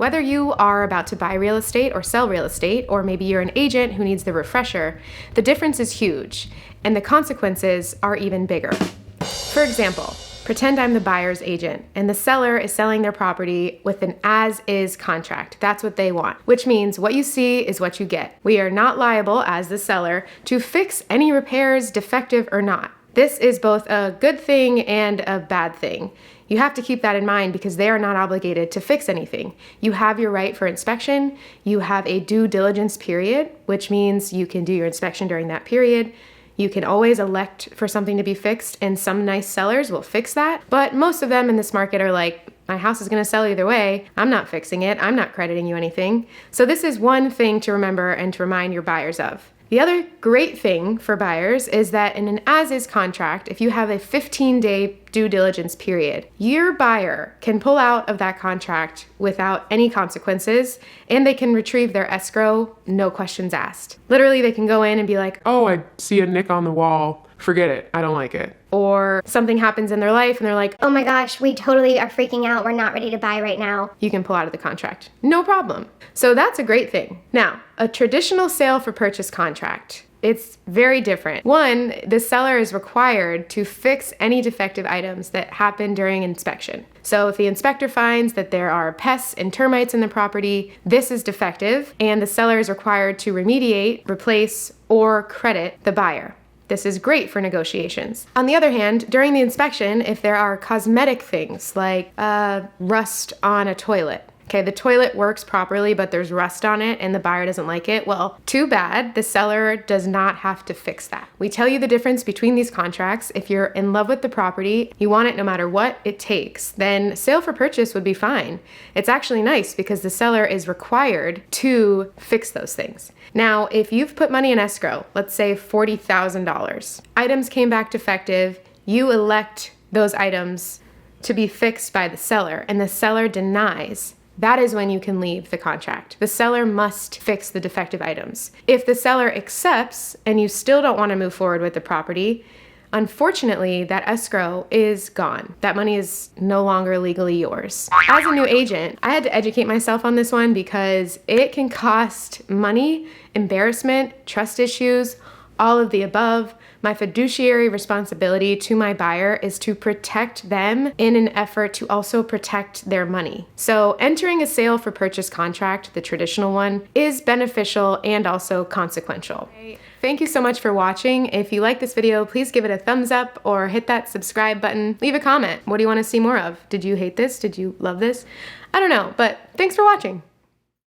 whether you are about to buy real estate or sell real estate, or maybe you're an agent who needs the refresher, the difference is huge, and the consequences are even bigger. For example, pretend I'm the buyer's agent and the seller is selling their property with an as-is contract. That's what they want, which means what you see is what you get. We are not liable as the seller to fix any repairs, defective or not. This is both a good thing and a bad thing. You have to keep that in mind because they are not obligated to fix anything. You have your right for inspection. You have a due diligence period, which means you can do your inspection during that period. You can always elect for something to be fixed, and some nice sellers will fix that. But most of them in this market are like, my house is gonna sell either way. I'm not fixing it. I'm not crediting you anything. So this is one thing to remember and to remind your buyers of. The other great thing for buyers is that in an as-is contract, if you have a 15-day due diligence period, your buyer can pull out of that contract without any consequences, and they can retrieve their escrow, no questions asked. Literally, they can go in and be like, oh, I see a nick on the wall. Forget it. I don't like it. Or something happens in their life and they're like, oh my gosh, we totally are freaking out. We're not ready to buy right now. You can pull out of the contract. No problem. So that's a great thing. Now, a traditional sale for purchase contract. It's very different. One, the seller is required to fix any defective items that happen during inspection. So if the inspector finds that there are pests and termites in the property, this is defective, and the seller is required to remediate, replace, or credit the buyer. This is great for negotiations. On the other hand, during the inspection, if there are cosmetic things like rust on a toilet, okay, the toilet works properly, but there's rust on it and the buyer doesn't like it, well, too bad, the seller does not have to fix that. We tell you the difference between these contracts. If you're in love with the property, you want it no matter what it takes, then sale for purchase would be fine. It's actually nice because the seller is required to fix those things. Now, if you've put money in escrow, let's say $40,000, items came back defective, you elect those items to be fixed by the seller, and the seller denies, that is when you can leave the contract. The seller must fix the defective items. If the seller accepts and you still don't want to move forward with the property, unfortunately, that escrow is gone. That money is no longer legally yours. As a new agent, I had to educate myself on this one because it can cost money, embarrassment, trust issues, all of the above. My fiduciary responsibility to my buyer is to protect them in an effort to also protect their money. So entering a sale for purchase contract, the traditional one, is beneficial and also consequential. Thank you so much for watching. If you like this video, please give it a thumbs up or hit that subscribe button. Leave a comment. What do you want to see more of? Did you hate this? Did you love this? I don't know, but thanks for watching.